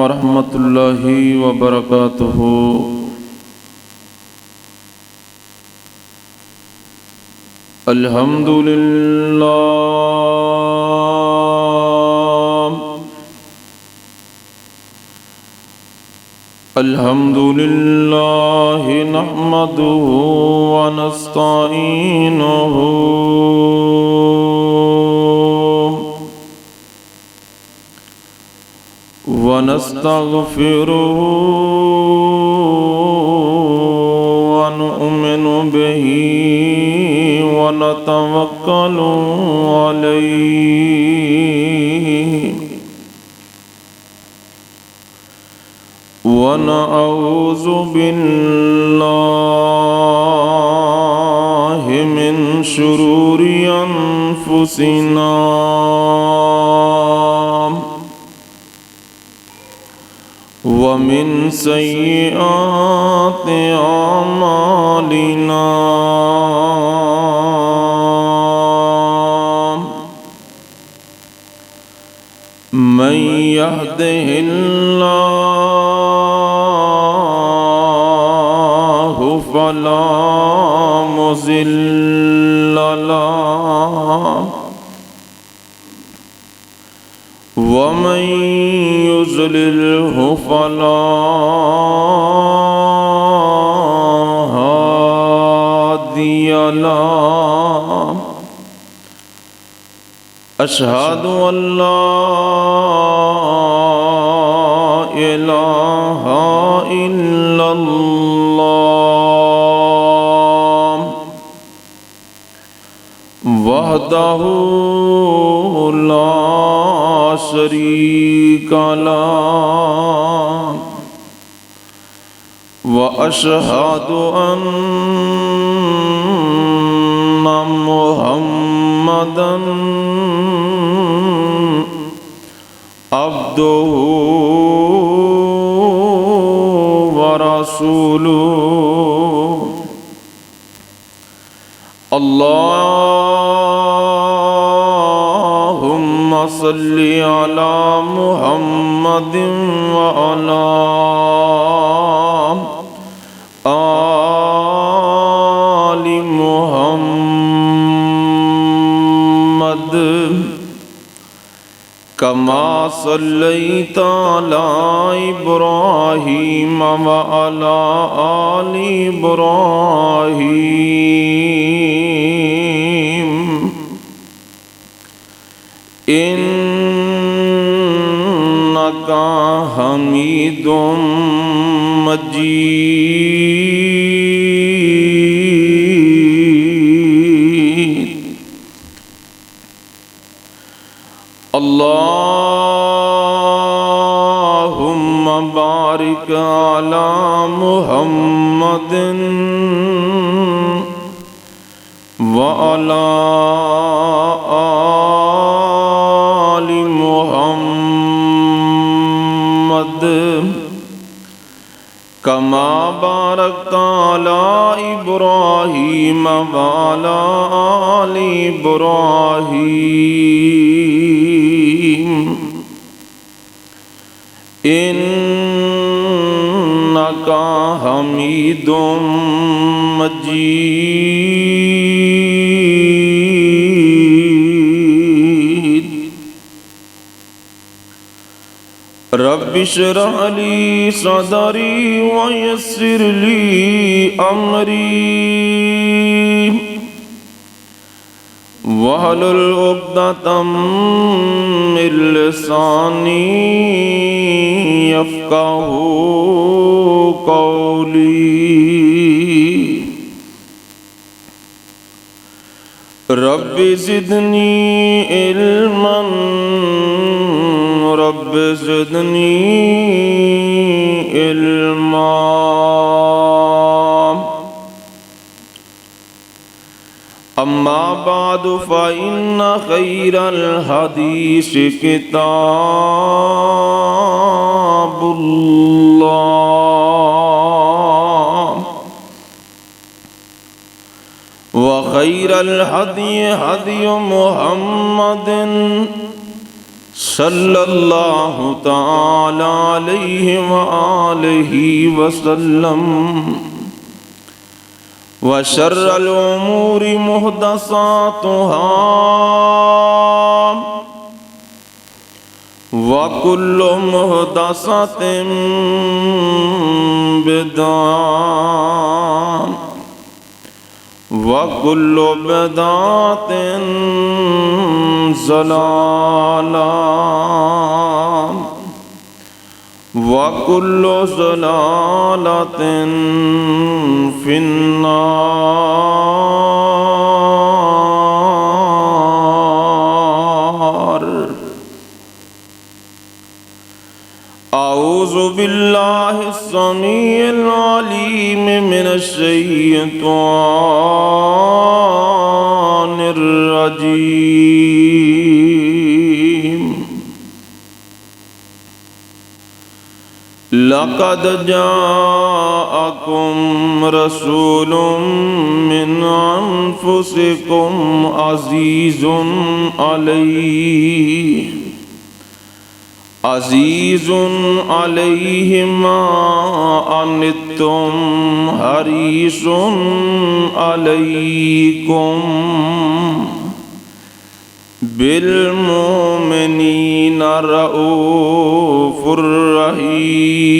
वरहमतुल्लाहि वबरकातुहू। अल्हम्दुलिल्लाह नहमदुहु व नस्तईनुहु व नस्तगफिरुहु व नु'मिनु बिही व नतवक्कलु अलैहि व नऊज़ु बिल्लाहि मिन शुरूरि अनफुसिना व मिन सय्यिआति अमालिना। मन यहदिहिल्लाहु फला मुज़िल्ल लहु व मन युज़लिल्हु फला हादिय लहु। अशहदु अल्ला इलाहा इल्लल्लाह वहदहु ला शरीका लहु व अशहदु अन्ना मुहम्मदन अब्दुहु व रसूलुहु। अल्लाहुम्मा सल्लि अला मुहम्मदिन व अला आलि मुहम्मद कमा सल्लैता अला इब्राहीम व अला आलि इब्राहीम इन्नका हमीदुम मजीद। अल्लाहुम्मा बारिक अला मुहम्मदिन व अला आलि मुहम्मद कमा बारकता अला इब्राहीम व अला आलि इब्राहीम इन्नका हमीदुम मजीद। रब्बि इश्रह ली सदरी व यस्सिर ली अमरी वहलुल उक़्दतम मिन लिसानी यफ़क़हू क़ौली। Rabbi ज़िदनी इल्मन rabbi ज़िदनी इल्मा। अम्मा बादु फ़इन्न खैरल हदीस किताबुल्लाह व खैरल हदी हदी मुहम्मदिन सल्लल्लाहु ताला अलैहि व आलिहि वसल्लम। व शर्रल उमूरि मुहदसातुहा व कुल्लु मुहदसतिन बिदअह व कुल्लु बिदअतिन ज़लालह व कुल्लु ज़लालतिन फिन्नार। औज़ु बिल्लाहि स्समीइल अलीम मिनश शैतानिर रजीम। लक़द जाअकुम रसूलुम मिन अनफुसिकुम अज़ीज़ुन अलैहि मा अनित्तुम हरीसुन अलैकुम बिलमुमिनीन रऊफुर रहीम।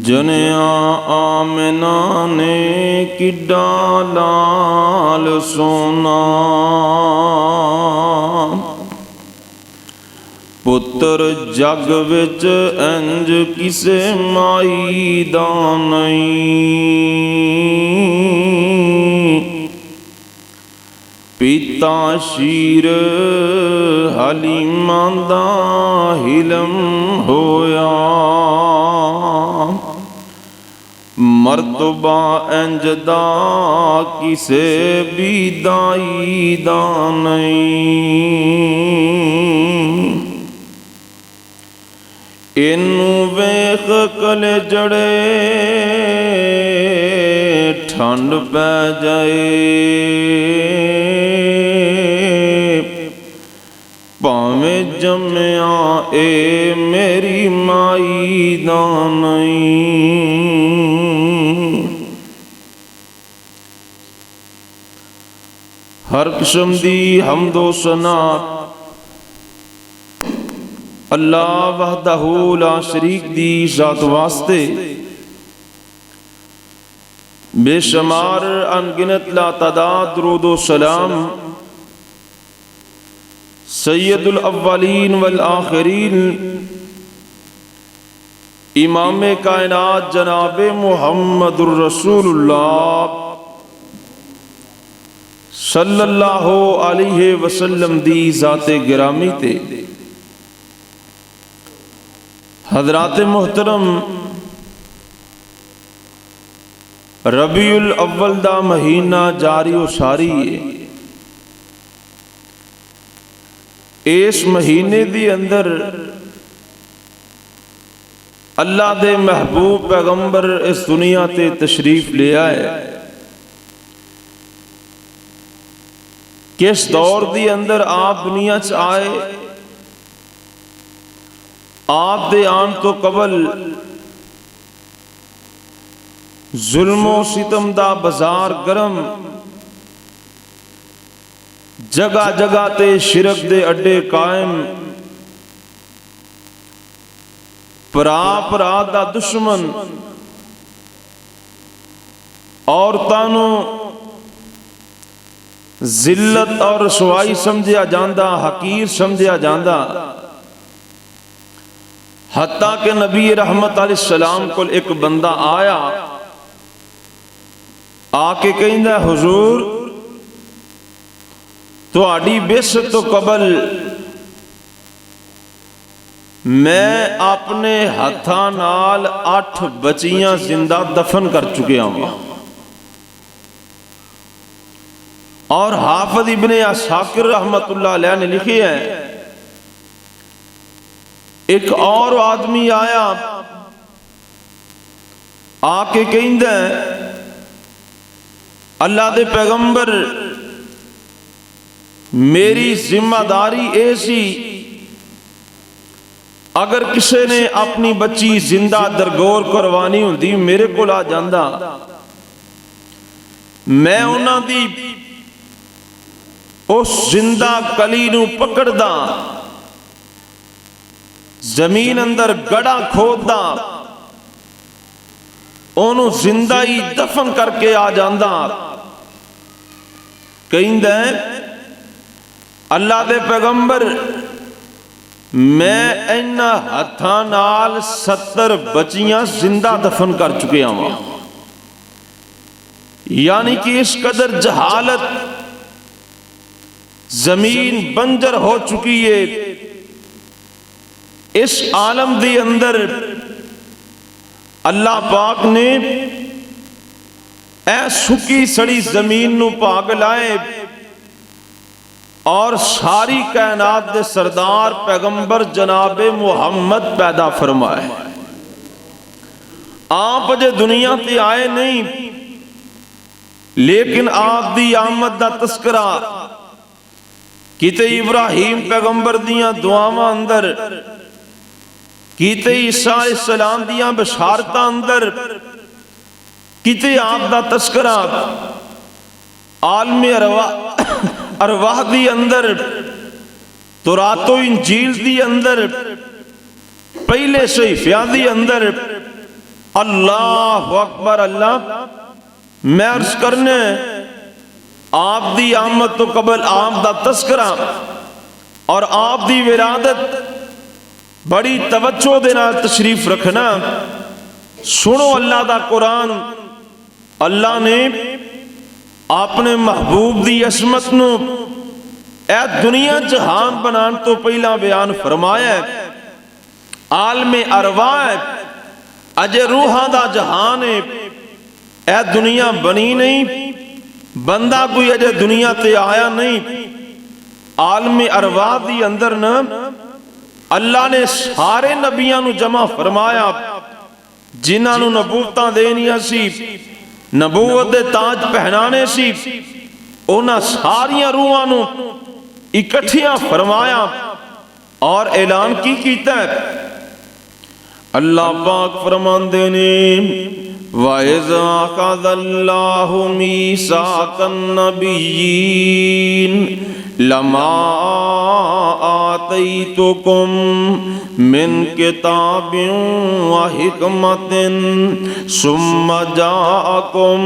जनिया आमिना ने किड्डा लाल सोना, पुत्र जग विच इंज किसे माई दा नहीं। पिता शीर हलीमा दा हिलम होया, मर्तबा इंज दा किसे भी दाई दा नहीं। इनू वेख कले जड़े ठंड पै जाए, भावें जम्मिया ए मेरी माई दा नहीं। हर किस्म दी हम्दो सना अल्लाह वहदहू ला शरीक दी ज़ात वास्ते, बेशुमार अनगिनत ला तादाद दुरूद व सलाम सैयदुल अव्वलीन वल आखिरीन इमाम कायनात जनाब मुहम्मदुर रसूलुल्लाह सल्लल्लाहु अलैहि वसल्लम दी ज़ाते गिरामी ते। हज़रात मोहतरम, रबीउल अव्वल दा महीना जारी व सारी है। इस महीने दी अंदर अल्लाह दे महबूब पैगंबर इस दुनिया ते तशरीफ ले आए। किस दौर दी अंदर आप दुनिया च आए, आप दे आन तो कबल जुल्मो सितम दा बाजार गरम, जगह जगह ते शिरक दे अड्डे कायम, भरा भरा दा दुश्मन, औरतां नूं जिल्लत और रसवाई समझिया जांदा, हकीर समझिया जांदा। हत्ता के नबी रहमत अलैहिस्सलाम को एक बंदा आया, आके कहंदा हुजूर तुहाडी बेशत तो कबल मैं अपने हत्थां नाल 8 बच्चियां जिंदा दफन कर चुकिया हूं। और हाफिज इब्ने असाकिर रहमतुल्लाह अलैह ने लिखी है एक और आदमी आया आके कहंदा अल्लाह दे पैगंबर मेरी जिम्मेदारी ये सी अगर किसी ने अपनी बच्ची जिंदा दरगोर करवानी हुंदी मेरे कोल आ जांदा मैं उन्हां दी उस जिंदा कली नूं पकड़दा जमीन अंदर गड़ा खोददा ओनू जिंदा ही दफन करके आ जांदा। कहंदा अल्लाह दे पैगंबर मैं इन्हां हत्थां नाल 70 बच्चियां जिंदा दफन कर चुकिया वां। यानी कि इस कदर जहालत, जमीन बंजर हो चुकी है। इस आलम दे अंदर अल्लाह पाक ने ऐ सुकी सड़ी जमीन नूं भाग लाए और सारी कायनात दे सरदार पैगंबर जनाबे मुहम्मद पैदा फरमाए। आप अजे दुनिया ते आए नहीं, लेकिन आप दी आमद दा तस्करा किते इब्राहिम पैगंबर दियां दुआवां अंदर, किते ईसा अलैहिस्सलाम दियां बशारतां अंदर, किते आप दा तस्करा आलमे अरवाह दी अंदर, तौरातो इंजील दी अंदर, पहले सहीफियां दी अंदर। अल्लाह अकबर। अल्लाह मैं अर्ज करने आप दी आमद तो कबल आप दा तस्करा और आप दी विरादत बड़ी तवज्जो दे नाल तशरीफ रखना। सुनो अल्लाह दा कुरान। अल्लाह ने अपने महबूब दी असमत नूं ए दुनिया जहान बनान तो पहला बयान फरमाया। आलमे अरवाह अजे रूहां दा जहान है, ए दुनिया बनी नहीं, बंदा कोई अजे दुनिया ते आया नहीं। आलमे अरवाह दी अंदर न अल्लाह ने सारे नबियां नूं जमा फरमाया जिन्हां नूं नबूवतां देनियां सी, नबूवत दे ताज पहनाने सी। उन्हां सारियां रूहां नूं इकट्ठियां फरमाया और ऐलान की कीता है। अल्लाह पाक फरमांदे ने वाइज़ा अख़ज़ल्लाहु मीसाक़न नबिय्यीन लमा आतैतुकुम मिन किताबिन व हिकमतिन सुम्मा जाअकुम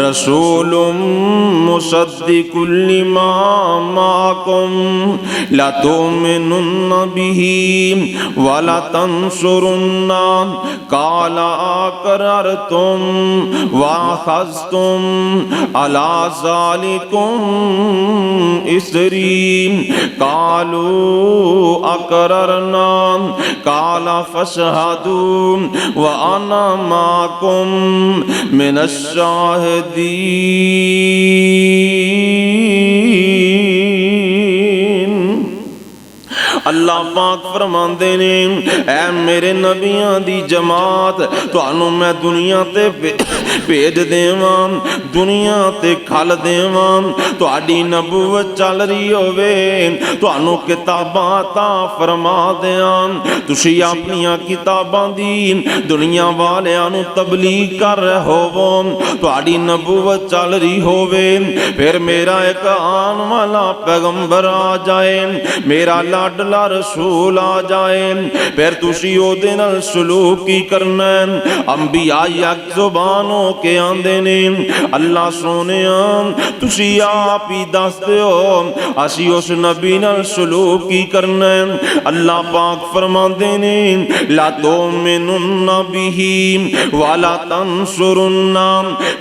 रसूलुम मुसद्दिकुल लिमा माअकुम लतुमिनुन्न बिही व लतंसुरुन्ना क़ाला अक़ररतुम व अख़ज़्तुम अला ज़ालिकुम इसरी कालू अकररना काला फशहदू व अना माकुम मिनश शाहिदीन। अल्लाह पाक फरमांदे ने ऐ मेरे नबियां दी जमात तुहानू मैं दुनिया ते भेज देवां, दुनिया ते खल देवां। तुहाडी नबूवत चल रही होवे, तुहानू किताबां ता फरमा देआं। तुसी अपनियां किताबां दी दुनिया वालियां नू तबलीग कर रहे होवो, तुहाडी नबूवत चल रही होवे। फिर मेरा एक आन वाला पैगंबर आ जाए, मेरा लाडला रसूल आ जाए, फिर तुसी ओदे नाल सलूक की करना है। अंबिया यक जुबान हो के आंदे ने अल्लाह सोनिया तुसी आप ही दस दिओ असी उस नबी नाल सलूक की करना है। अल्लाह पाक फरमांदे ने ला तुमिनुन्ना बिही वला तंसुरुन्ना।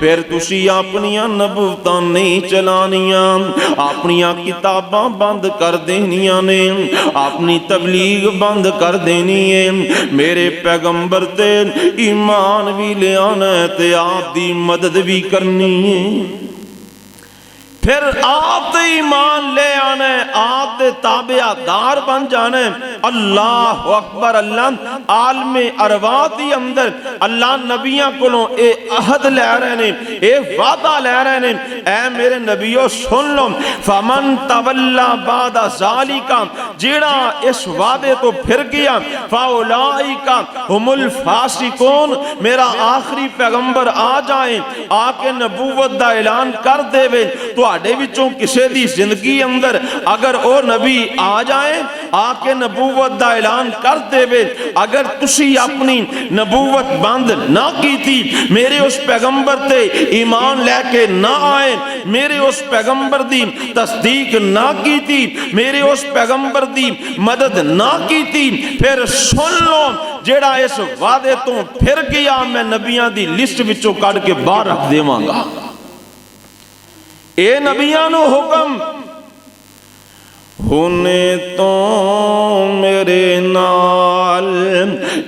फिर तुसी अपनियां नबूवतां नहीं चलानियां, अपनियां किताबां बंद कर देनियां ने, अपनी तबलीग बंद कर देनी है। मेरे पैगंबर ते ईमान भी ले आना है ते आप दी मदद भी करनी है। फिर आप ते ईमान ले आने, आप दे ताबेदार बन जाने। अल्लाह अकबर। अल्लाह आलमे अरवाह दी अंदर अल्लाह नबियां कोलों ए अहद ले रहे ने, ए वादा ले रहे ने, ऐ मेरे नबियो सुन लो, फमन तवल्ला बादा ज़ालिका, जेड़ा इस वादे तो फिर गया, फाउलाइका हुमुल फासिकून, मेरा आखिरी पैगंबर आ जाए, आके नबूवत दा ऐलान कर देवे, तुहाडे विचों किसे दी जिंदगी अंदर अगर ओ नबी आ जाए, आके नबूवत दा ऐलान कर देवे, अगर तुसी अपनी नबूवत बंद ना कीती, मेरे उस पैगंबर ते ईमान लेके ना आए, मेरे उस पैगंबर दी तस्दीक ना कीती, मेरे उस पैगंबर दी मदद ना कीती, फिर सुन लो, जेड़ा इस वादे तो फिर गया, मैं नबियां दी लिस्ट विचों कढ़ के बाहर रख देवांगा। ए नबियां नू हुक्म, हुने तो मेरे नाल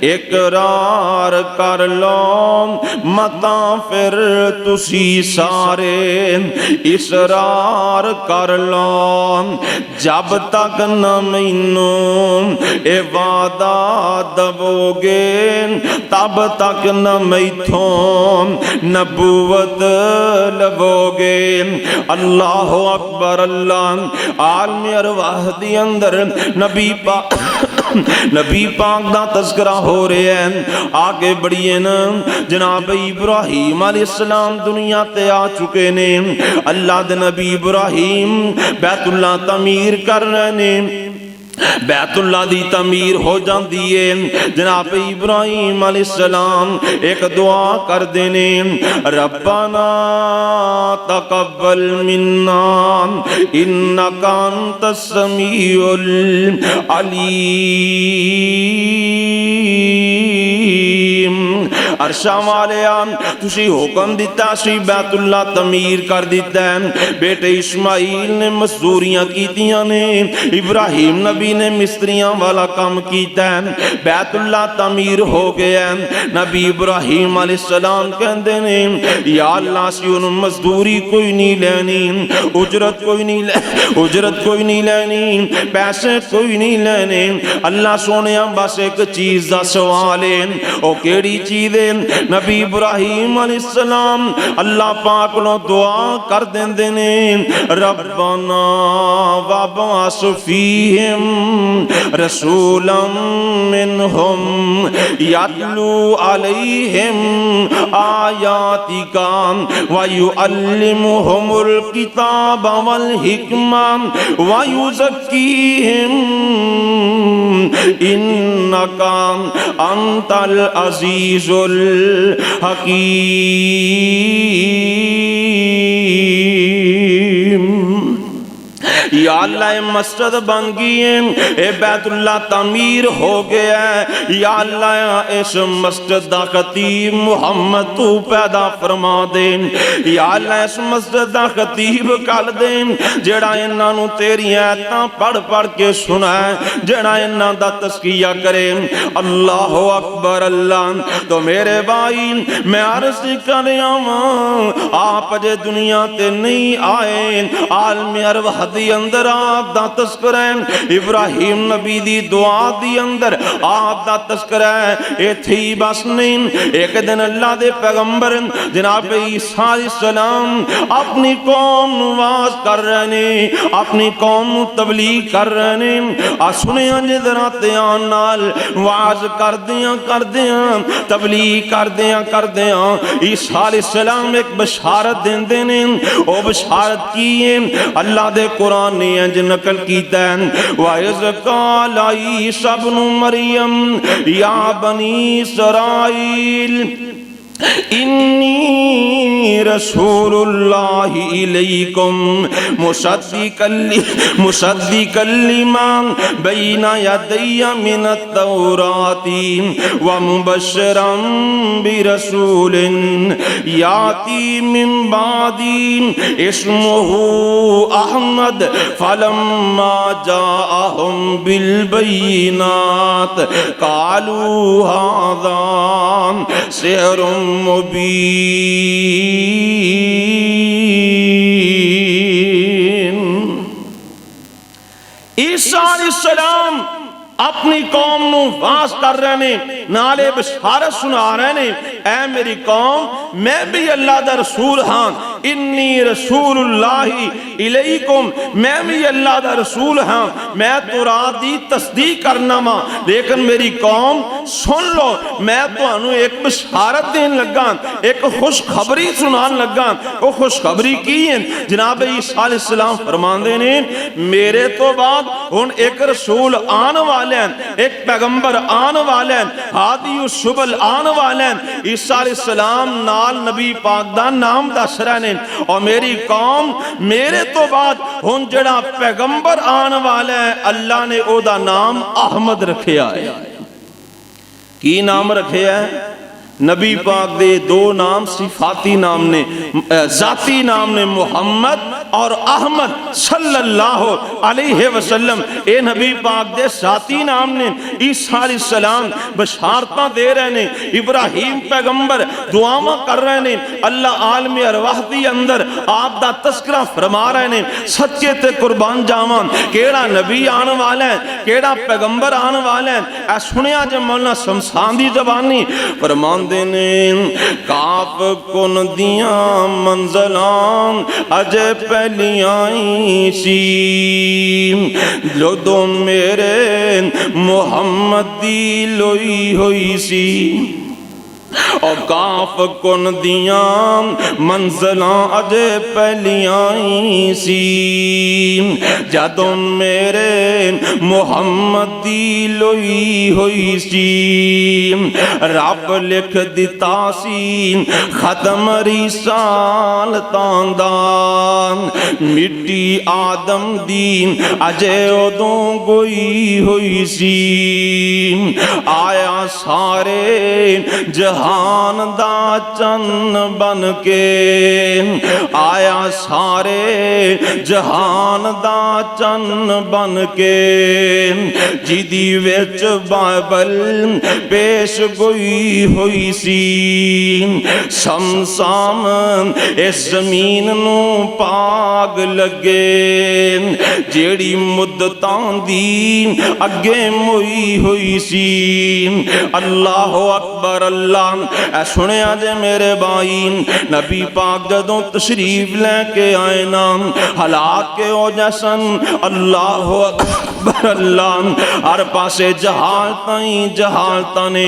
इकरार कर लो, मता फिर तुसी सारे इसरार कर लो, जब तक न मैनू ए वादा दवोगे, तब तक न मैथों नबूवत लवोगे। अल्लाह अकबर। अल्लाह आलमे अरवाह दी अंदर नबी पाक दा तज़किरा हो रहा है। आगे बढ़िए न, जनाब इब्राहीम अलैहिस्सलाम दुनिया ते आ चुके ने। अल्लाह दे नबी इब्राहीम बैतुल्ला तमीर कर रहे ने, बैतुल्ला दी तमीर हो जाती है। जनाब इब्राहीम अलैहिस्सलाम एक दुआ कर देने, रब्बाना तकब्बल मिन्ना इन्नका अंतस समीउल अलीम। अरशा वालिया तुसी हुक्म दिता सी, बैतुल्ला तमीर कर दिता है। बेटे इस्माइल ने मजदूरियां कीतियां ने, इब्राहीम नबी ने मिस्त्रियां वाला काम किया, बैतुल्ला तमीर हो गया। नबी इब्राहीम अलैहिस्सलाम कहते ने, या अल्लाह सी उन मजदूरी कोई नहीं लेनी, उजरत कोई नहीं लेनी, पैसे कोई नहीं लेने। अल्लाह सोने बस एक चीज का सवाल है, ओ केड़ी चीज है? नबी इब्राहीम अलैहिस्सलाम अल्लाह पाक नो दुआ कर देंदे ने, रब्बना वबअस फीहिम रसूलन मिनहुम यतलू अलैहिम आयातिका व युअल्लिमुहुमुल किताब वल हिकमा व युज़क्कीहिम इन्नका अंतल अजीजुल हकीम। या अल्लाह मस्जिद बन गई है, ए बैतुल्ला तमीर हो गया है। या अल्लाह इस मस्जिद दा खतीब मुहम्मद तू पैदा फरमा दे। या अल्लाह इस मस्जिद दा खतीब कर दे, जेड़ा इन्हां नू तेरी आयतां पढ़ पढ़ के सुनाए, जेड़ा इन्हां दा तज़किया करे। अल्लाह अकबर। अल्लाह तो मेरे भाई मैं अर्ज़ कर रहा हूं, आप जे दुनिया ते नहीं आए, आलमे अरवाह दी अंदर आप दा तज़किरा है, इब्राहीम नबी दी दुआ दी अंदर आप दा तज़किरा है। इत्थे ही बस नहीं, एक दिन अल्लाह दे पैगंबर जनाब ईसा अलैहिस्सलाम अपनी कौम नू वाज कर रहे ने, अपनी कौम नू तबलीग कर रहे ने। आ सुनिया जे जरा ध्यान नाल, वाज करदियां तबलीग करदियां ईसा अलैहिस्सलाम एक बशारत देंदे ने। ओ बशारत की है? अल्लाह दे कुरान ने इंज नकल कीता है, वाइज़ क़ाल ईसा इब्नु मरियम या बनी इस्राईल इन्नी रसूलुल्लाहि इलैकुम मुसद्दिक़न लिमा बैना यदैया मिनत तौराती व मुबश्शिरन बिरसूलिन याती मिन बादी इस्मुहु अहमद फलम्मा जाअहुम बिल बय्यिनात क़ालू हाज़ा सिहरुम मुबीन। दरख्वास्त कर रहे ने, नाले बशारत सुना रहे ने, ऐ मेरी कौम मैं भी अल्लाह दा रसूल हाँ, इन्नी रसूलुल्लाही इलैकुम, मैं भी अल्लाह दा रसूल हाँ, मैं तौरात दी तस्दीक करना वा, लेकिन मेरी कौम सुन लो, मैं तुहानू एक बशारत देन लगा, एक खुशखबरी सुनान लगा। वो खुशखबरी की है? जनाब ईसा अलैहिस्सलाम फरमांदे ने मेरे तो बाद हुण एक रसूल आने वाले हैं, एक पैगंबर आने वाले हैं, हादी सुबल आने वाले हैं। ईसा अलैहिस्सलाम नाल नबी पाक दा नाम दस रहे ने, और मेरी कौम मेरे तो बाद हुण जेड़ा पैगंबर आने वाला है अल्लाह ने ओदा नाम अहमद रखिया है। की नाम रखे है? नबी पाक दे दो नाम सिफाती नाम ने, जाती नाम ने, मोहम्मद और अहमद सल्लल्लाहु अलैहि वसल्लम। ए नबी पाक दे जाती नाम ने। ईसा अलैहिस्सलाम बशारतां दे रहे ने, इब्राहीम पैगंबर दुआवां कर रहे ने, अल्लाह आलम अरवाह दी अंदर आप दा तस्करा फरमा रहे ने। सच्चे ते कुर्बान जावां केड़ा नबी आने वाला है, केड़ा पैगंबर आने वाला है, ऐ सुनिया जे मौलाना शमशान दी जबानी फरमान काफ कुन दिया मंजलां अजे पहलियां सी, जदों मेरे मुहम्मद दी लोई होई सी। और काफ कुन दिया मंजलां अजे पहलियां सी, जदों मेरे मुहम्मद दी लोई होई सी। रब लिख दिता सी खत्म रिसालतां दा, मिट्टी आदम दी अजे उदों गोई होई सी। आया सारे जहान दा चन्न बन के, आया सारे जहान दा चन्न बन के, जिदी विच बाइबल पेश गोई हुई सी। समसाम इस जमीन नू पाग लगे, जेड़ी मुद्दतां दी अगे मोई हुई सी। अल्लाह अकबर अल्लाह। सुनिया जे मेरे भाई नबी पाक जदों तशरीफ लेके आए ना, हालात के हो जैसन अल्लाह अकबर अल्लाह। हर पासे जहालतां ही जहालतां ने,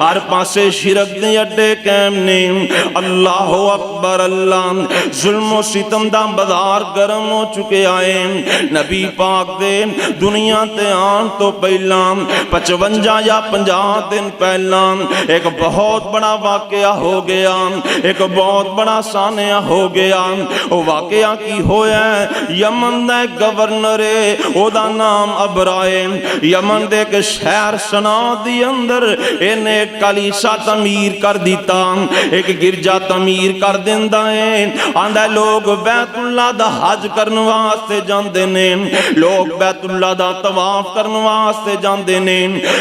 हर पासे शिरक दे अड्डे कैम ने। अल्लाह अकबर अल्लाह। जुल्म सितम दा बाजार गर्म हो चुके आए। नबी पाक दे दुनिया ते आन तो पहला 55 या 50 दिन पहला एक बहुत बड़ा वाकया हो गया, एक बहुत बड़ा सानिया हो गया। वो वाकया की होया, यमन दा गवर्नर है, ओदा नाम अबराए। यमन दे एक शहर सना दी अंदर इन्हें एक कलीसा तमीर कर दिता, एक गिरजा तमीर कर दिंदा है। आंदा लोग बैतुल्ला दा हज करने वास्ते जांदे ने, लोग बैतुल्ला दा तवाफ करने वास्ते जांदे ने।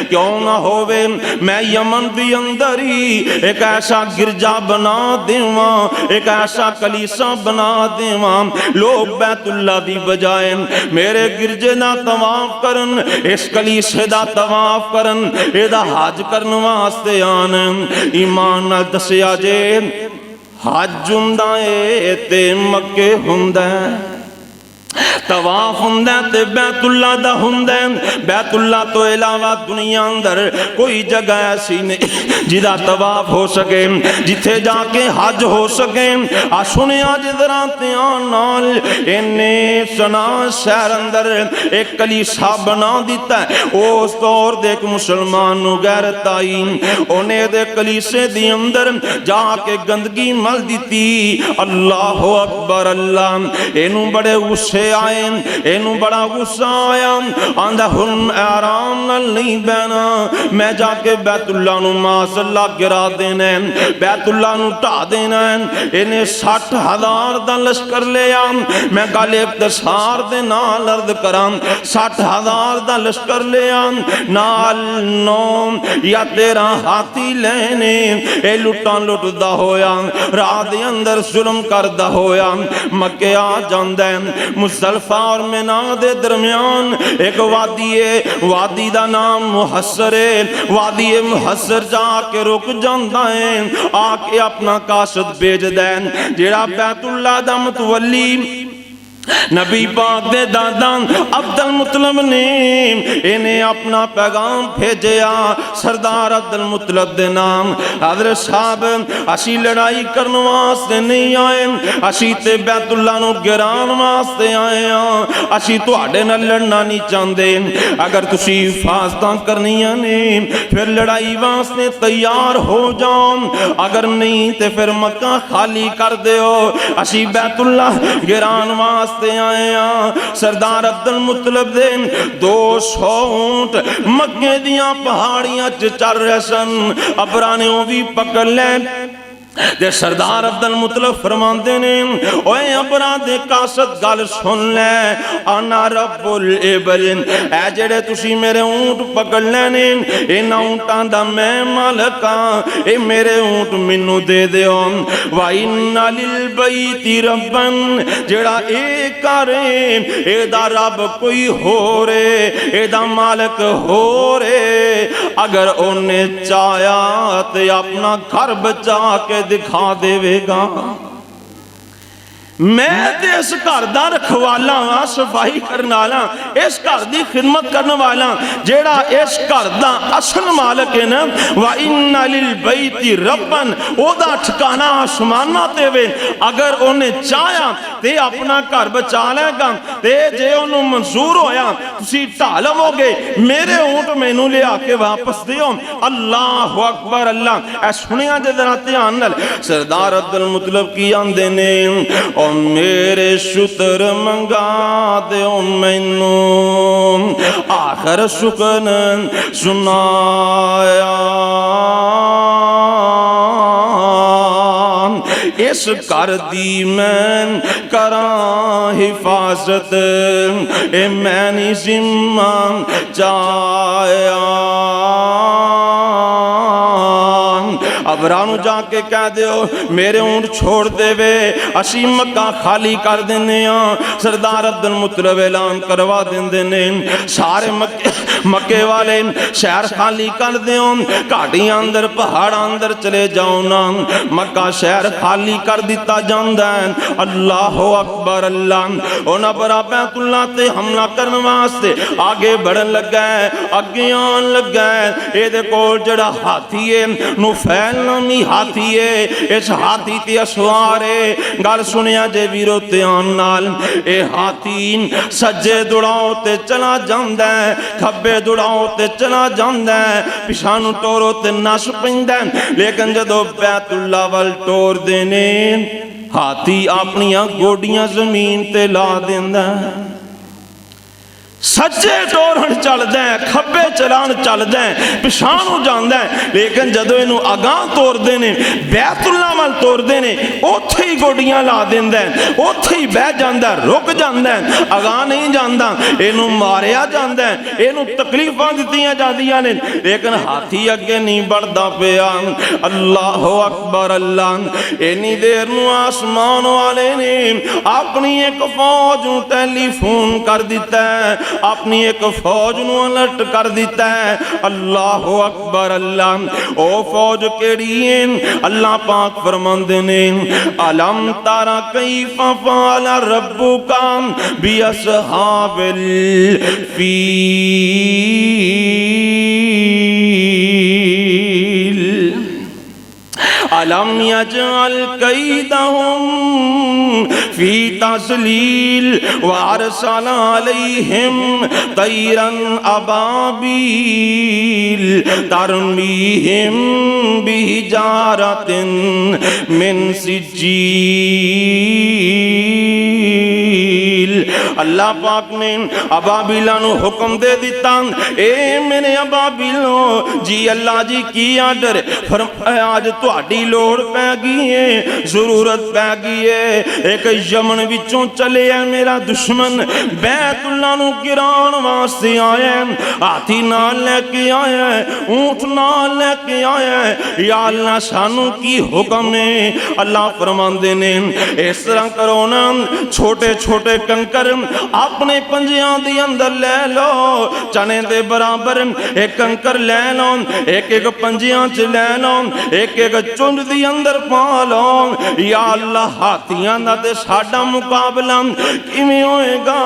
क्यों ना होवे, मैं यमन दी अंदर ही एक ऐसा गिरजा बना देवा, एक ऐसा कलीसा बना देवा, लोग बैतुल्ला दी बजाय मेरे गिरजे दा तवाफ करन, इस कलीसे दा तवाफ करन, एदा हज करने वास्ते आन। ईमान नाल दसिया जे हज हुंदा है ते मक्के हुंदा है, तवाफ हुंदा ते बैतुल्ला दा हुंदा। बैतुल्ला तो इलावा दुनिया अंदर कोई जगह ऐसी नहीं जिदा तवाफ हो सके, जिथे जाके हज हो सके। आ सुनिया जिधरा ध्यान नाल, इन्ने सना शहर अंदर एक कलीसा बना दिता है। उस दौर दे एक मुसलमान नूं गैरत आई, उन्हें दे कलीसे दी अंदर जाके गंदगी मल दिती। अल्लाह अकबर अल्लाह। इनू बड़े गुस्से आए, इनू बड़ा गुस्सा आया। आंदा हुन आराम नाल नहीं बहना, मैं जाके बैतुल्ला नू मासल्ला गिरा देना, बैतुल्ला नू ढा देना। इन्हें 60,000 दा लश्कर लिया। मैं गल इख्तिसार दे नाल अर्ज करां, 60,000 दा लश्कर लिया, नाल 9 या 13 हाथी लेने। ए लुटां लुटदा होया, रात दे अंदर जुल्म करदा होया मक्के आ जांदा है। मुजदलफा और मिना दे दरमियान एक वादी है, वादी दा नाम मुहस्सर है। वादी मुहस्सर जाके रुक जांदा है, आके अपना कासद भेजदा है। जेड़ा बैतुल्ला दा मुतवल्ली नबी पाक दे दादा अब्दुल मुतलब ने इन्हें अपना पैगाम भेजा सरदार अब्दुल मुतलब दे नाम। हज़रत साहब असी लड़ाई करने वास्ते नहीं आए, असी ते बैतुल्ला नूं गिरान वास्ते आए हाँ। असी तुहाडे नाल लड़ना नहीं चाहते। अगर तुसी हिफाजतां करनियां ने फिर लड़ाई वास्ते तैयार हो जाओ, अगर नहीं तो फिर मक्का खाली कर दिओ। असी बैतुल्ला गिरान वास्ते आए हैं। सरदार अब्दुल मुतलब दे 200 ऊंट मक्के दियां पहाड़ियां च चल रहे सन। अबरा ने वो भी पकड़ ले ते सरदार अब्दुल मुतलब फरमाते ने, ओए अबरा दे कासद गल सुन ले, आना रब्बुल इबल, ऐ जेड़े तुसी मेरे ऊंट पकड़ लेने इन्हां ऊंटां दा मैं मालिक हां, ए मेरे ऊंट मैनू दे दिओ। वा इन्ना लिल बैति रब्बन, जेड़ा ए करे एदा रब कोई होर है, एदा मालिक होर है। अगर ओने चाया ते अपना घर बचा के दिखा देवेगा। मैं ते इस घर दा रखवाला हाँ, सफाई करने वाला, इस घर की खिदमत करने वाला, जेड़ा इस घर दा असल मालिक है ना। वा इन्ना लिल बैति रब्बन, ओदा ठिकाना आसमाना ते वे। अगर उन्हें चाहा ते अपना घर बचा लेगा, ते जे उन्हों मंजूर होया तुसी ढा लवोगे, मेरे ऊंट मैनू लिया के वापस दिओ। अल्लाह अकबर। अल्लाह सुनिया जे जरा ध्यान नाल, सरदार अब्दुल मुतलब की आंदे ने, मेरे शुतर मंगा दो मैनू, आखिर सुकन सुनाया। इस घर दी मैं करा हिफाजत, ए मैं नहीं जिम्मा चाया। अबरा नूं जाके कह दिओ मेरे ऊंट छोड़ देवे, असी मक्का खाली कर देने। सरदार अब्दुल मुतलब ऐलान करवा देंदे ने, सारे मक्के वाले शहर खाली कर दिओ, घाटियां अंदर पहाड़ां अंदर चले जाओ ना। मक्का शहर खाली कर दिता जांदा है। अल्लाह अकबर। अल्लाह उन्हां बरा बैतुल्ला ते हमला करने वास्ते आगे बढ़न लगा है, अगे आन लगा है। इहदे कोल जिहड़ा हाथी है नुफैल नामी हाथी है, इस हाथी ते असवार है। गल सुनिया जे वीरो ध्यान नाल, ए हाथी सज्जे दुड़ाओ ते चला जांदा है, खब्बे दुड़ाओ ते चला जांदा है, पिछा नूं टोरो ते नस पैंदा है। लेकिन जदों बैतुल्ला वल टोर देने, हाथी अपनियां गोडियां जमीन ते ला देंदा है। सच्चे टोरन चलदा है, खब्बे चलान चलदा है, पिछाणू जांदा है। लेकिन जदों इनू अगां तोरदे ने, बैतुल्ला वल तोरदे ने, उत्थे ही गोडियां ला देंदा है, उत्थे ही बह जांदा, रुक जांदा है, अगां नहीं जांदा। इनू मारिया जांदा है, इनू तकलीफां दित्तियां जांदियां ने, लेकिन हाथी अगे नहीं बढ़दा पिया। अल्लाह अकबर। अल्लाह इन्नी देर नूं आसमान वाले ने अपनी एक फौज नूं टेलीफोन कर दिता है, अपनी एक फौज नूं अलर्ट कर दिता है। अल्लाह अकबर। अल्लाह ओ फौज केड़ी है? अल्लाह पाक फरमांदे ने, अलम तारा कैफा फ़अल रब्बुका बि अस्हाबिल फील, अलम यजअल कैदहुम फी तस्लील व अरसल अलैहिम तैरन अबाबील तरमीहिम बिहिजारतिन मिन सिज्जील। अल्लाह पाक ने अबाबीला नूं हुक्म दे दिता, ए मेरे अबाबीलो जी, अल्लाह जी की आर्डर फरमाया, आज तुहाडी लोड़ पै गई है, जरूरत पै गई है। एक यमन विचों चले है मेरा दुश्मन, बैतुल्ला नूं गिराण वास्ते आया, हाथी नाल लेके आया, ऊंट नाल लेके आया। या अल्लाह सानू की हुक्म है? अल्लाह फरमांदे ने, इस तरह करो ना, छोटे छोटे कंकर अपने पंजियां दी अंदर ले लो, चने दे बराबर एक कंकर ले लो, एक एक पंजियां च ले लो, एक एक चुंड दी अंदर पा लो। या अल्लाह हाथियां दा ते साडा मुकाबला किवें होएगा?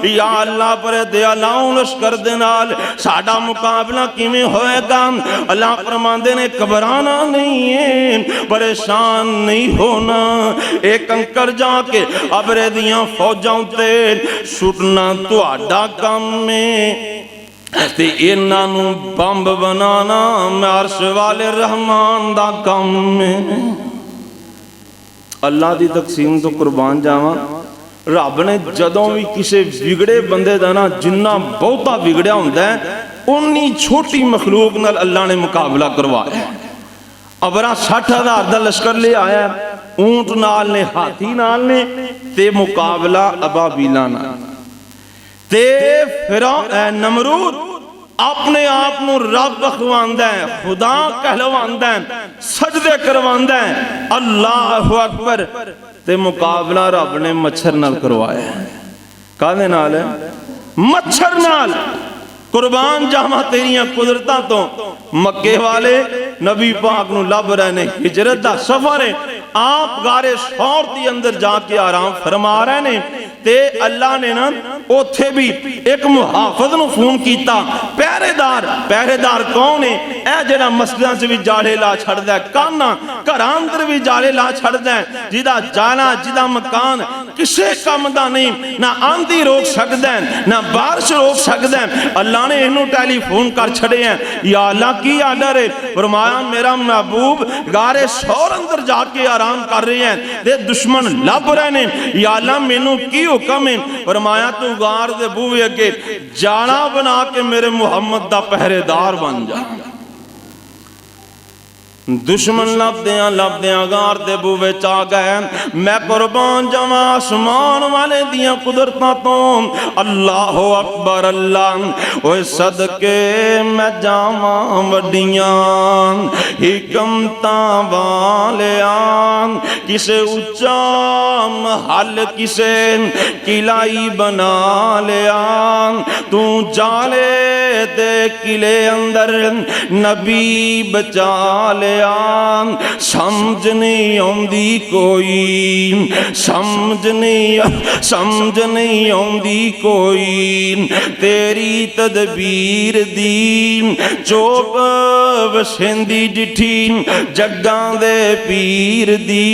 या अल्लाह पर दयालाओ लश्कर दे नाल साडा मुकाबला किवें होएगा? अल्लाह फरमांदे ने घबराना नहीं है, परेशान नहीं होना। एक कंकर जाके अबरे दियां फौजां उत्ते सुटना तुहाडा काम है ते इन्हां नूं बंब बनाना अर्श वाले रहमान दा काम है। अल्लाह दी तकसीम तो कुर्बान जावां। रब ने जदों भी किसी बिगड़े बंदे दा ना जिन्ना बहुता बिगड़िया हुंदा है उन्नी छोटी मखलूक नाल अल्लाह ने मुकाबला करवाया। अबरा 60,000 दा लश्कर ले आया, ऊंट नाल ने, हाथी नाल ने, ते मुकाबला अबाबीला नाल। ते फिर नमरूद अपने आप को रब अखवांदा है, खुदा कहलवांदा है, सजदे करवांदा है, अल्लाह अकबर। ते मुकाबला रब ने मच्छर नाल करवाया। कादे नाल? मच्छर नाल। कुर्बान जावा तेरियां कुदरतां तो। मक्के वाले नबी पाक नूं लभ रहे ने, हिजरत दा सफर है, आप गारे शौर दी अंदर जाके आराम फरमा रहे ने। ते अल्लाह ने ना उथे भी एक मुहाफिज नूं फोन कीता, पहरेदार। पहरेदार कौन है? ऐ जेड़ा मस्जिदां च भी जाले ला छड़दा है, काना घरां अंदर भी जाले ला छड़दा है, जिदा जाना जिदा मकान किसे काम दा नहीं, ना आंधी रोक सकदा है ना बारिश रोक सकदा है। अल्लाह ने इनू टेलीफोन कर छड़े हैं। या अल्लाह की आर्डर है? फरमाया मेरा महबूब गारे शौर अंदर जाके आराम कर रहे हैं ते दुश्मन लभ रहे ने। या अल्लाह मैनू की हुक्म है? फरमाया तू गार दे बूहे अगे जाना बना के मेरे मुहम्मद दा पहरेदार बन जा। दुश्मन लभदियां गार दे बूहे च आ गए। मैं कुर्बान जावां आसमान वाले दियां कुदरतां तो। अल्लाह अकबर अल्लाह। ओए सदके मैं जावां वड्डियां हिकमतां वालियां। किसे उच्चा महल किसे किलाई बना लिया, तू जाले दे किले अंदर नबी बचा ले। समझ नहीं आउंदी कोई, समझ नहीं आउंदी कोई तेरी तदबीर दी। चोक वसेंदी डिठी जग्गां दे पीर दी।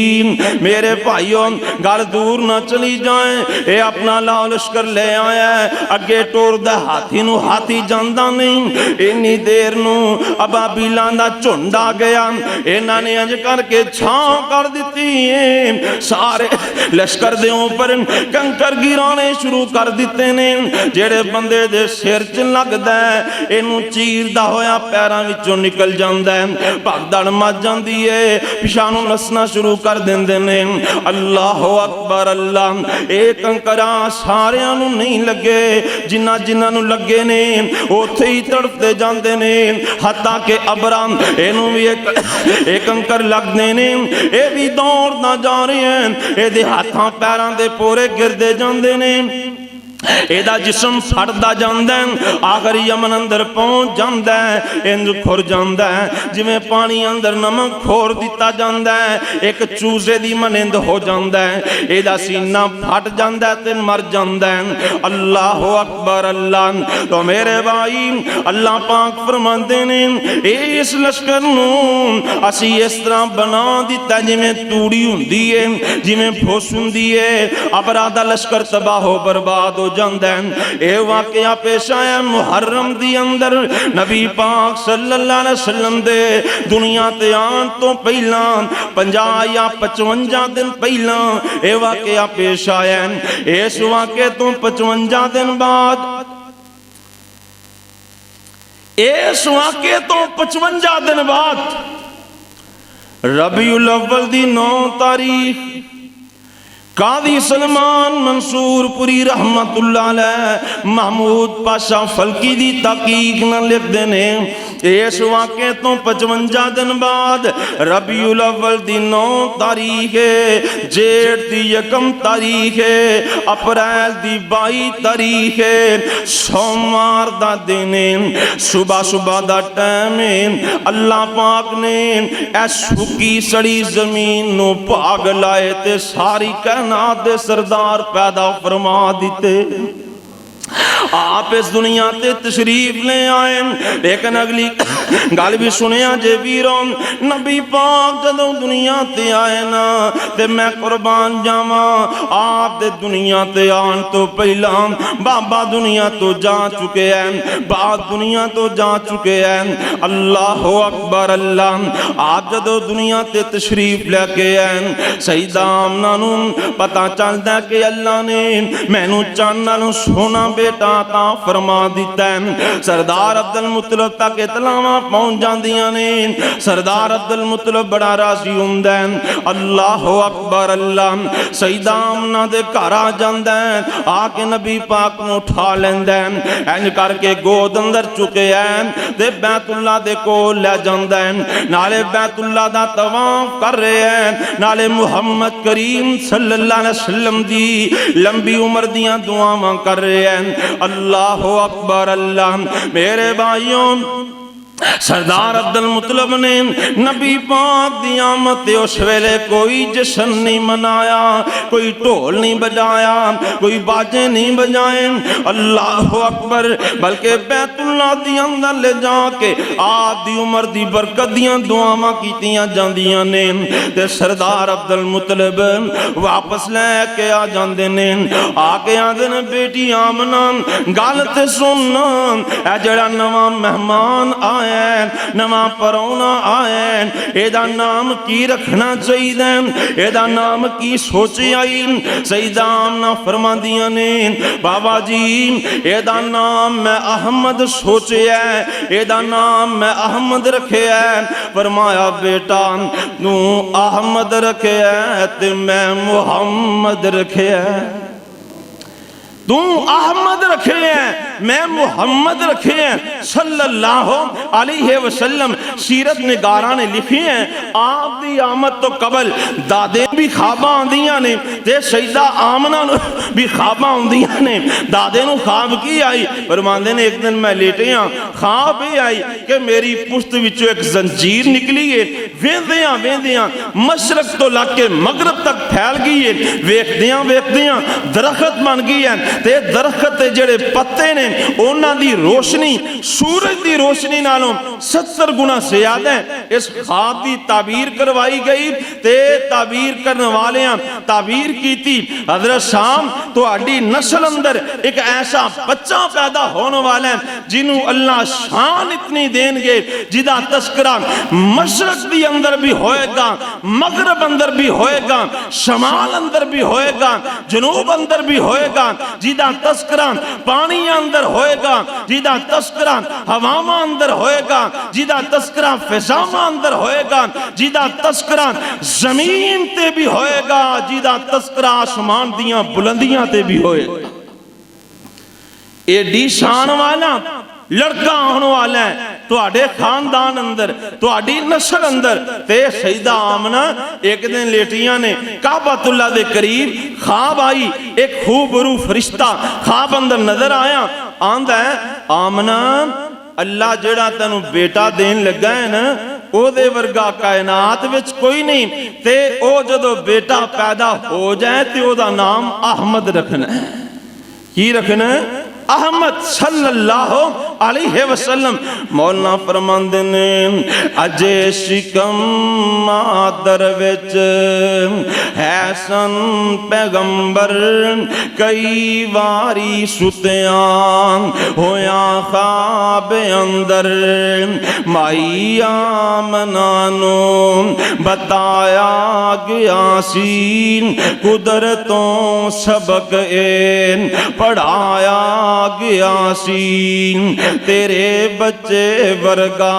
मेरे भाइयों गल दूर ना चली जाए, ये अपना लाल लश्कर ले आया अगे टोरदा हाथी नूं हाथी जांदा नहीं। इन्नी देर नूं अबाबीलां दा झुंड आ गया। इन्होंने अंज करके छां कर दी है। सारे लश्कर दे ऊपर कंकर गिराने शुरू कर दिते ने। जेड़े बंदे दे सिर च लगदा है इनू चीरदा होया पैरां विचों निकल जांदा है, भगदड़ मच जांदी है, पिछाणों नसना शुरू कर देंदे ने। अल्लाह अकबर अल्लाह। ये कंकरा सारियां नू नहीं लगे, जिन्ना जिन्ना नू लगे ने उत्थे ही तड़पते जांदे ने। हत्ता के अबरा इनू भी एक कंकर लगते ने, ये भी दौड़ना जा रहे हैं, ये हाथों पैरों के पोरे गिरते जाते ने। एदा जिस्म फटदा जांदा है, आखिर यमन अंदर पहुंच जांदा है, इंज खुर जांदा है जिवें पानी अंदर नमक खोर दिता जांदा है, एक चूजे दी मनिंद हो जांदा है, एदा सीना फट जांदा है ते मर जांदा है। अल्लाह अकबर अल्लाह। तो मेरे भाई अल्लाह पाक फरमांदे ने इस लश्कर नूं असी इस तरह बना दिता जिवें तूड़ी हुंदी है, जिवें फुस हुंदी है, अबरा दा लश्कर तबाह हो बर्बाद हो जांदा है। ए वाकया पेश आया मुहर्रम दी अंदर नबी पाक सल्लल्लाहु अलैहि वसल्लम दे दुनिया ते आन तो पहला 50 या 55 दिन पहला ए वाकया पेश आया। इस वाकये तो 55 दिन बाद, इस वाकये तो 55 दिन बाद रबीउल अव्वल दी 9 तारीख कादी सलमान मंसूर पुरी रहमतुल्लाह अलैह महमूद पाशा फलकी दी तहकीक न लिखते ने इस वाक़े तो 55 दिन बाद रबीउल अव्वल दी 9 तारीख है, जेठ दी 1 तारीख है, अप्रैल दी 22 तारीख है, सोमवार दा दिन है, सुबह सुबह दा टाइम है। अल्लाह पाक ने इस सुकी सड़ी जमीन नु भाग लाए ते सारी कायनात दे सरदार पैदा फरमा दिते। आप इस दुनिया ते तशरीफ ले आए, लेकिन अगली गल भी सुनिया जे वीरों, नबी पाक जदों दुनिया ते आए ना ते मैं कुर्बान जावा, आप दे दुनिया ते आन तो पहला बाबा दुनिया तो जा चुके हैं, बाप दुनिया तो जा चुके हैं। अल्लाह अकबर अल्लाह। आप जदों दुनिया ते तशरीफ लेके आए, सईदा आमना नूं पता चलदा कि अल्लाह ने मैनू चांद नालों सोना बेटा अता फरमा दिता है। सरदार अब्दुल मुत्तलिब तक इतलावां पहुंच जांदियां ने, सरदार अब्दुल मुत्तलिब बड़ा राजी हुंदा है। अल्लाह अकबर अल्लाह। सईदा आमना दे घर आ जांदा है, आके नबी पाक नूं उठा लैंदा है, इंज करके गोद अंदर चुके है ते बैतुल्लाह दे कोल ले जांदा है, नाले बैतुल्लाह दा तवाफ कर रहे हैं, नाले मुहम्मद करीम सल्लल्लाहु अलैहि वसल्लम दी लंबी उम्र दियां दुआवां कर रहे हैं। अल्लाह अकबर अल्लाह। मेरे भाइयों, सरदार अब्दुल मुत्तलिब ने नबी पाक दी आमद ते उस वेले कोई जश्न नहीं मनाया, कोई ढोल नहीं बजाया, कोई बाजे नहीं बजाए। अल्लाह अकबर। बल्कि बैतुल्लाह दी अंदर ले जाके आप दी उम्र दी बरकत दियां दुआवां कीतियां जांदियां ने ते सरदार अब्दुल मुत्तलिब वापस लेके आ जांदे ने, आके आंदे ने बेटी आमना गल ते सुन, ए जेड़ा नवां मेहमान आया, नवा परौना आया, एदा नाम की रखना चाहिए, एदा नाम की सोचे आई। सईदा आमना फरमांदियां ने, बाबा जी एदा नाम मैं अहमद सोचे है, एदा नाम मैं अहमद रखे है। फरमाया बेटा तू अहमद रखे है ते मैं मुहम्मद रखे है, तू अहमद रखे हैं मैं मुहम्मद रखे हैं सल्लल्लाहु अलैहि वसल्लम। सीरत निगारा ने लिखे हैं आप दी आमद तो कबल दादे भी ख्वाबा आंदियां ने ते सईदा आमना भी ख्वाबा आंदियां ने। दादे नूं ख्वाब की आई, फरमांदे ने एक दिन मैं लेटिया, ख्वाब ये आई कि मेरी पुश्त विचों एक जंजीर निकली है, वेंदियां वेंदियां मशरक तो लग मगरब तक फैल गई है, वेखदियां वेखदियां दरख्त बन गई है ते दरख्त दे जेड़े पत्ते ने उन्हां दी रोशनी सूरज दी रोशनी नालों 70 गुना ज्यादा है। इस ख्वाब दी ताबीर करवाई गई ते ताबीर करने वालियां ताबीर की थी, हजरत शाम तुहाडी नस्ल अंदर एक ऐसा बच्चा पैदा होने वाला है जिन्हों अल्लाह शान इतनी देंगे जिदा तस्करा मशरक दी अंदर भी होएगा, मगरब अंदर भी होएगा, शमाल अंदर भी होएगा, जनूब अंदर भी होएगा, जिदा तस्करा पानी अंदर होएगा, जिदा तस्करा हवामा अंदर होएगा, जिदा तस्करा फिजामा अंदर होएगा, जिदा तस्करा जमीन ते भी होएगा, जिदा तस्करा आसमान दियां बुलंदियां ते भी होएगा। एडी शान वाला लड़का होने वाला है तुहाडे खानदान अंदर, तुहाडी नस्ल अंदर। ते सईदा आमना एक दिन लेटियां ने, काबतुल्लाह दे करीब ख्वाब आई, एक खूबरू फरिश्ता ख्वाब अंदर नजर आया, आंदा है आमना अल्लाह जेड़ा तेनू बेटा देन लगा है ना ओदे वर्गा कायनात विच कोई नहीं, ते ओ जदों बेटा पैदा हो जाए ते ओदा नाम अहमद रखना है। की रखना है? अहमद सल्लल्लाहु अलैहि वसल्लम। मौलाना फरमांदे ने अजे शिकम मादर विच है सन पैगंबर, कई वारी सुतियां होया ख्वाब अंदर, माई आमना नू बताया गया सी कुदरतों सबक ए पढ़ाया गया सी, तेरे बच्चे वर्गा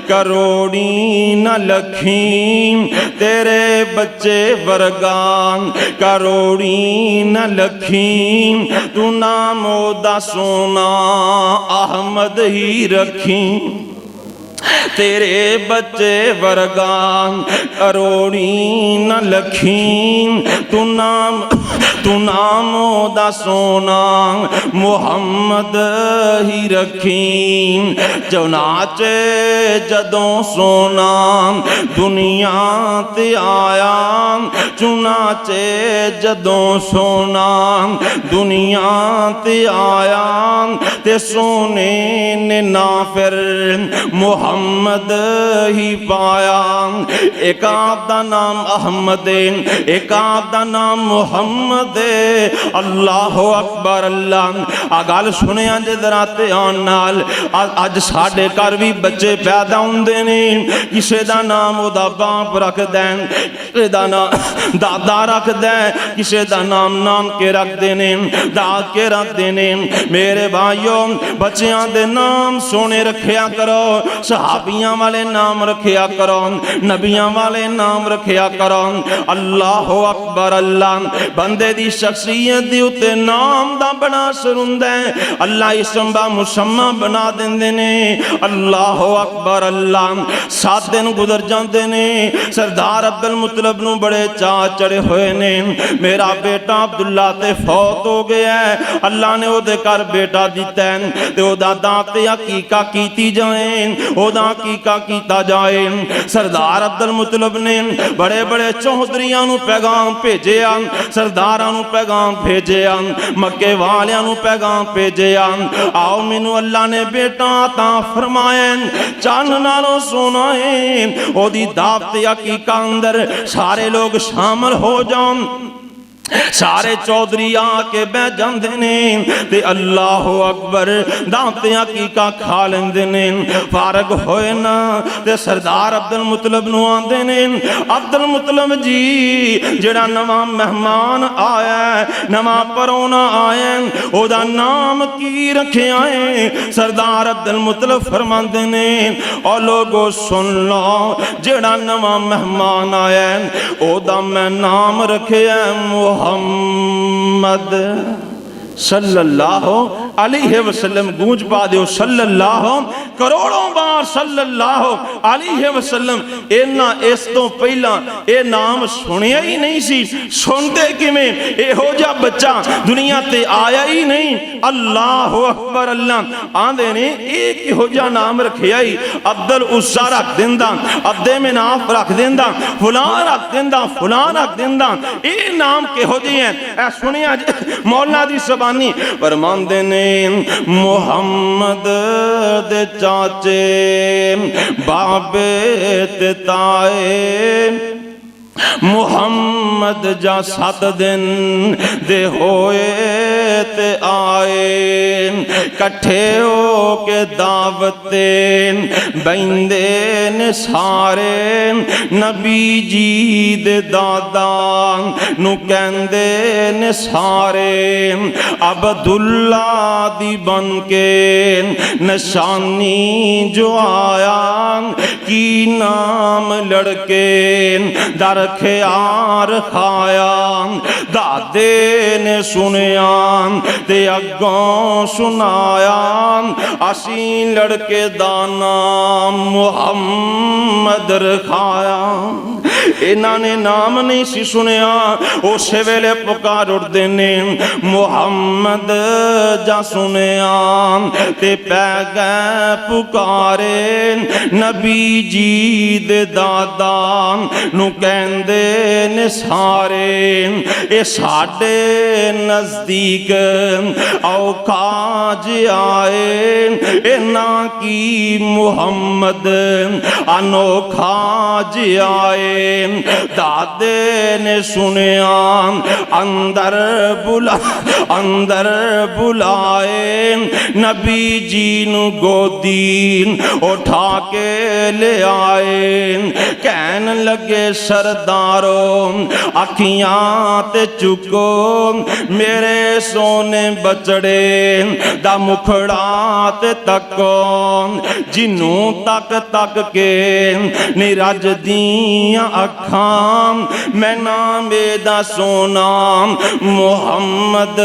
करोड़ी न लखी, तेरे बच्चे वर्गा वर्गा करोड़ी न लखी, तू नाम ओदा सोना अहमद ही रखी। तेरे बच्चे वर्गा करोड़ी न लखी, तू नाम ओदा सोना मुहम्मद ही रखी। चनाचे जदों सोना दुनिया ते आया, चुनाचे जदों सोना दुनिया ते आया, ते सोने ने ना फिर मुहम्मद ही पाया। एक आपदा नाम अहमद, एक आपदा नाम मुहम्मद। अल्लाह अकबर अल्लाह। आ गल सुनिया जे जरा ध्यान नाल, अज साडे घर भी बच्चे पैदा हुंदे ने, किसे दा नाम ओदा बाप रखदा है, किसे दा नाम दादा रखदा है, किसे दा नाम नानके रखदे ने, दादके रखदे ने। मेरे भाइयों बच्चियां दे नाम सोने रखिया करो, सहाबियां वाले नाम रखिया करो, नबियां वाले नाम रखिया करो। अल्लाह अकबर अल्लाह। बंदे दी शख्सियत दे उत्ते नाम दा बड़ा असर हुंदा है। अल्लाह इसम दा मुसम्मा बना देंदे ने। अल्लाह अकबर अल्लाह। 7 दिन गुजर जाते ने, सरदार अब्दुल मुतलब नूं बड़े चाह चढ़े हुए ने, मेरा बेटा अब्दुल्ला ते फौत हो गया है, अल्लाह ने ओदे घर बेटा दिता है, ते ओदा दात ते हकीका कीती जाए, ओदा हकीका कीता जाए। सरदार अब्दुल मुतलब ने बड़े बड़े चौधरियां नूं पैगाम भेजे, सरदारां नूं पैगाम भेजे, मक्के वालियां नूं पैगाम भेजे, आओ मैनू अल्लाह ने बेटा अता फरमाया, चन नालों सोना है, ओदी दावत हकीका अंदर सारे लोग शामिल हो जाओ। सारे चौधरी आके बह जाते ने, ते अल्लाह अकबर दाते हकीका खा लेंदे ने। फारग होए ना ते सरदार अब्दुल मुतलब नूं आंदे ने, अब्दुल मुतलब जी जेड़ा नवा मेहमान आया, नवा परौना आया, ओदा नाम की रखिया है? सरदार अब्दुल मुतलब फरमांदे ने, ओ लोगो सुन लो, जेड़ा नवा मेहमान आया ओदा मैं नाम रखिया मुहम्मद सल्लल्लाहु अलैहि वसल्लम। गूंज पा दो सल्लल्लाहु, करोड़ों बार सल्लल्लाहु अलैहि वसल्लम। इन्ना इस तो पहला ये नाम सुनिया ही नहीं सी। सुनते किवें? इहो जिहा बच्चा दुनिया ते आया ही नहीं। अल्लाह अकबर अल्लाह। आंदे ने ये किहो जिहा नाम रखिया ही? अब्दुल उस्सा रख देंदा, अब्दे मिनाफ रख देंदा, फलां रख देंदा, फलां रख देंदा। ये नाम किहो जिहे हैं? ऐ सुनिया मौला दी ज़बानी फरमांदे ने, मुहम्मद दे चाचे बाबे ते ताए, मुहम्मद जा 7 दिन दे होए ते आए, कट्ठे हो के दावते बंदे ने सारे, नबी जी दे दादा नू कहंदे ने सारे, अब्दुल्ला दी बन के निशानी जो आया, की नाम लड़के दर ख्यार खाया। दादे ने सुनिया ते अगों सुनाया, असी लड़के दा नाम मुहम्मद रखाया। इन्हां ने नाम नहीं सी सुनिया, उस वेले पुकार उठदे ने, मुहम्मद जा सुनिया ते पै गए पुकारे, नबी जी दे दादा नू कहंदे ने सारे, ए साडे नजदीक औखा जिहाए, इन्ना की मुहम्मद अनोखा जिहाए। दादे ने सुनिया अंदर बुलाए, नबी जी नू गोदी उठा के ले आए, कहन लगे सरदारों अखियां ते चुको, मेरे सो सोने बचड़े दा मुखड़ा ते तको जिन्नू तक तक के नी रजदियां अखां मैं नाम दा सोना मुहम्मद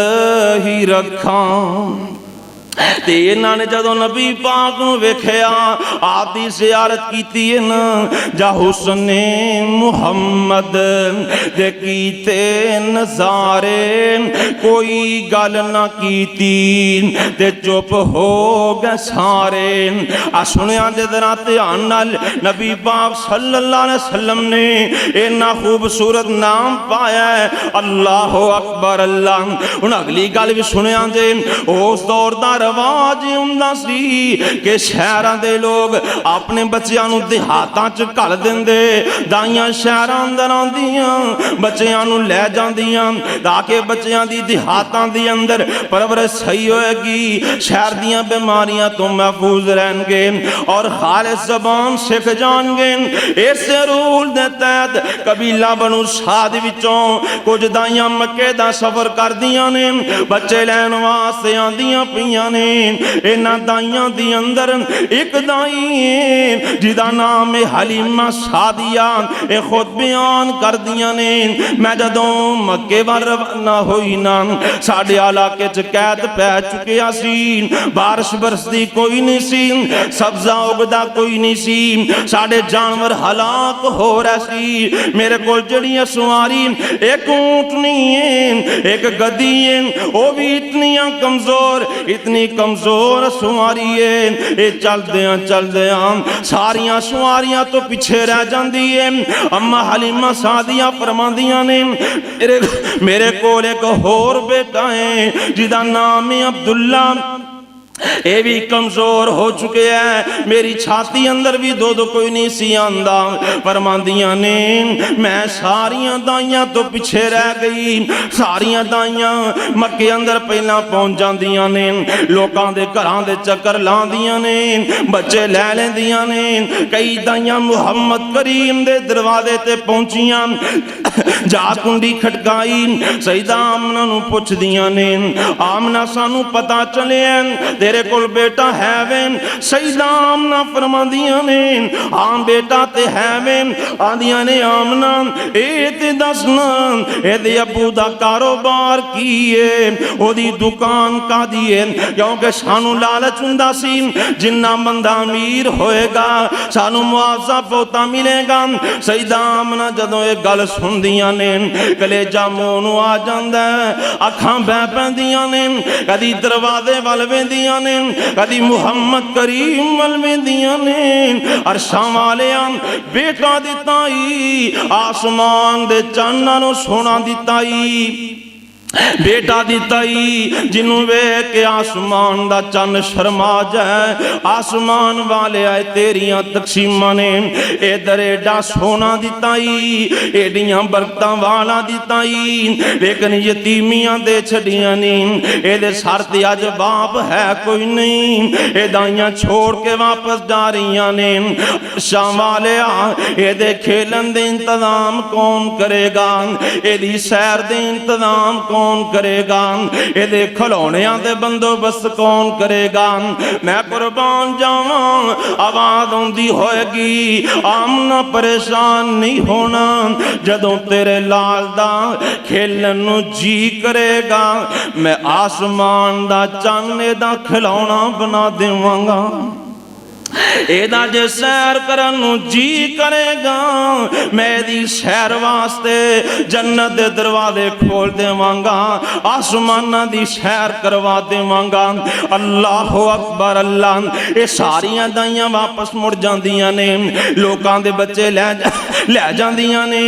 ही रखां। ते इन्हां ने जदों नबी पाक नूं वेखिया आप दी ज़ियारत कीती है ना जा हुस्ने मुहम्मद दे कीते नज़ारे कोई गल ना कीती ते चुप हो गए सारे। आ सुनिया जे जरा ध्यान नाल नबी पाक सल्लल्लाहु अलैहि वसल्लम ने इन्ना खूबसूरत नाम पाया है अल्लाह अकबर अल्लाह। हुण अगली गल भी सुनिया जे उस दौर दा रवाज हुंदा सी कि शहरां दे लोग अपने बच्चियां नूं देहातां च घल दिंदे दाइयां शहरां अंदर आंदियां बच्चियां नूं लै जांदियां ताकि बच्चियां दी देहातां दे अंदर परवरिश सही होएगी शहर दियां बीमारियां तो महफूज रहणगे और खालिस ज़बान सीख जाणगे। इस रूल दे तहत कबीला बनु साद विचों कुछ दाइयां मक्के दा सफर करदियां ने बच्चे लैण वास्ते आंदियां पईयां ने। इन्हां दाइयां दी अंदर एक दाई है जिदा नाम है हलीमा सादिया। ये खुद बयान कर दियां ने मैं जदों मक्के वाल रवाना होई ना साडे इलाके च कैद पै चुकिया सी बारिश बरसदी कोई नहीं सी सब्जा उगदा कोई नहीं सी साडे जानवर हलाक हो रहे सी। मेरे कोल जड़ी सवारी एक ऊंटनी है एक गद्दी है वो भी इतनी कमजोर इतनी कमजोर सवारी है ये चलदे सारियां सवारियां तो पीछे रह जाती है। अम्मा हलीमा सादिया फरमांदियां ने मेरे कोल एक होर बेटा है जिदा नाम है अब्दुल्ला ये भी कमजोर हो चुके हैं मेरी छाती अंदर भी दो कोई नहीं सी आंदा। फरमांदियां ने मैं सारियां दाइयां तो पीछे रह गई सारियां दाइयां मक्के अंदर पहला पहुंच जांदियां ने लोकां दे घरां दे चक्कर लांदियां ने बच्चे लै लैंदियां ने। कई दाइयां मुहम्मद करीम दे दरवाजे ते पहुंचियां जा कुंडी खटकाई सईदा आमना नूं पुछदियां ने आमना सानू पता चले तेरे कोल बेटा है वे। सईदा आमना फरमांदियां ने आम बेटा ते है वे। आंदियां ने आमना ए ते दसना एदे अबू दा कारोबार की है ओदी दुकान कादी है क्योंकि सानू लालच हुंदा सी जिन्ना बंदा अमीर होएगा सानू मुआवजा बहुता मिलेगा। सईदा आमना जदों ये गल सुनदियां ने कलेजा मूंह नूं आ जांदा अखां बह पैंदियां ने कदी दरवाजे वल वेंदियां ने कदी मुहम्मद करीम वल वेंदियां ने। अरशां वालियां बेटा दिताई आसमान दे चांदनां नूं सोना दिताई बेटा दिताई जिन्हों वेख के आसमान दा चन्न शर्मा जाए। आसमान वाले आए तेरिया तकसीमां ने इधर एडा सोना दिताई एडियां बरकतां वाला दिताई लेकिन यतीमियां दे छड़ियां नहीं एदे सर ते अज बाप है कोई नहीं ए दाइयां छोड़ के वापस जा रही ने। शाम वाले एदे खेलन दे इंतजाम कौन करेगा एदी सैर दे इंतजाम कौन करेगा एदे खिलौणियां दे बंदोबस्त कौन करेगा। मैं कुर्बान जावां आवाज आउंदी होएगी आमना परेशान नहीं होना जदों तेरे लाल दा खेलन नूं जी करेगा मैं आसमान दा चन्न दा खिलौना बना देवांगा। एदा जे सैर करन नूं जी करेगा मैं दी सैर वास्ते जन्नत दे दरवाजे खोल देवांगा आसमानां दी सैर करवा देवांगा। अल्लाह अकबर अल्लाह। ये सारियां दाइयां वापस मुड़ जांदियां ने लोकां दे बच्चे लै जांदियां ने।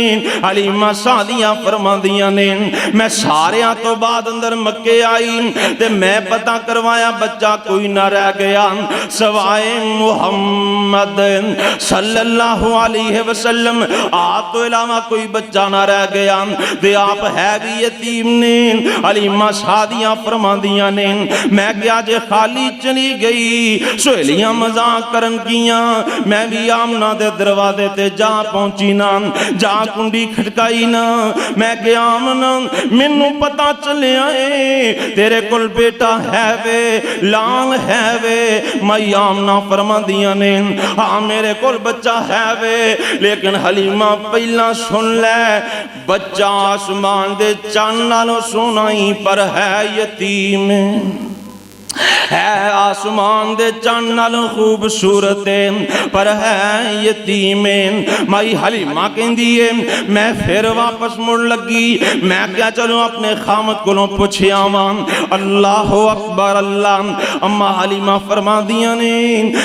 हलीमा सादिया फरमांदियां ने मैं सारियां तो बाद अंदर मक्के आई ते मैं पता करवाया बच्चा कोई ना रह गया सवाए मुहम्मद सल्लल्लाहु अलैहि वसल्लम, आप तो इलावा कोई बच्चा ना रह गया ते आप है भी यतीम ने। हलीमा सादियां फरमांदियां ने मैं क्या जे खाली चली गई, सहेलियां मजाक करन गियां, मैं भी आमना दे दरवाजे ते जा पहुंची ना, जा कुंडी खटकाई ना, मैं गया आमना मैनू पता चलिया है तेरे कोल बेटा है वे, लाल है वे। मई आमना फरमांदियां ने हाँ मेरे कोल बच्चा है वे, लेकिन हलीमा पहला सुन ले, बच्चा आसमान दे चन्न नालों सोना ही पर है यतीम है, आसमान दे चन्न नालों खूबसूरत पर है यतीम। माई हलीमा कहंदी है मैं फिर वापस मुड़ लगी, मैं क्या चलो अपने खामद कोलों पुछे आवां। अल्लाह अकबर अल्लाह। अम्मा हलीमा फरमांदियां ने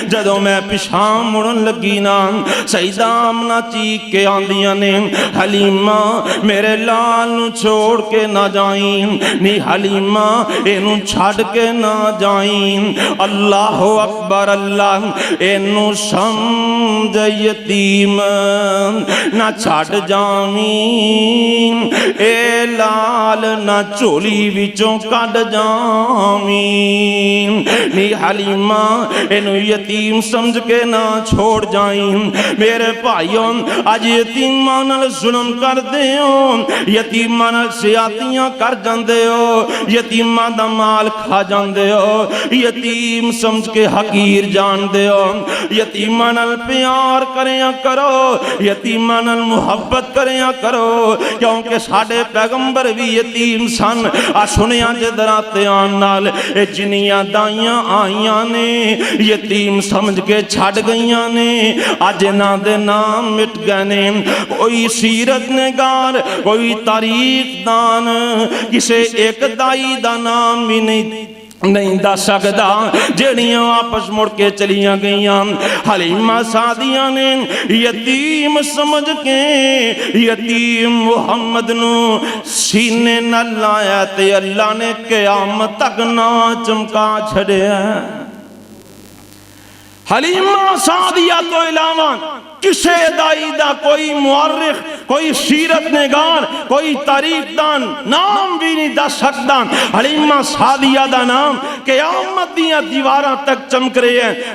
जदों मैं पिछां मुड़न लगी ना, सईदा आमना चीख के आंदियां ने हलीमा मेरे लाल नू छोड़ के ना जाई, नी हलीमा इनू छड़ के ना जाई। अल्लाह अकबर अल्लाह। इनू समझ यतीम ना छड़ जावी, ए लाल ना झोली विचों कढ जावी, नी हलीमा इनू यतीम समझ के ना छोड़ जाई। मेरे भाइयों अज यतीमां नाल जुल्म करदे हो, यतीमां नाल सियातियां कर जांदे हो, यतीमां दा माल खा जांदे हो, यतीम समझ के हकीर जान दे हो। यतीमां नाल प्यार करिया करो, यतीमां नाल मुहब्बत करिया करो, क्योंकि साडे पैगंबर भी यतीम सन। आ सुनिया जदरा ध्यान नाल जिन्नियां दाइयां आईयां ने यतीम समझ के छड़ गईयां ने, अज इन्हां दे नाम मिट गए ने। कोई सीरत निगार कोई तारीख दान किसे एक दाई दा नाम भी नहीं दस सकदा, जेड़ियां वापस मुड़ के चलियां गईयां। हलीमा सादियां ने यतीम समझ के यतीम मुहम्मद नू सीने नाल लाया ते अल्लाह ने क़यामत तक ना चमका छड़िया। हलीमा सादिया तो इलावा किसे दाई दा कोई मुअर्रिख कोई सीरत निगार कोई तारीख दान नाम भी नहीं दस सकदा। हलीमा सादिया दा नाम क़यामत दियां दीवारां तक चमक रहे हैं।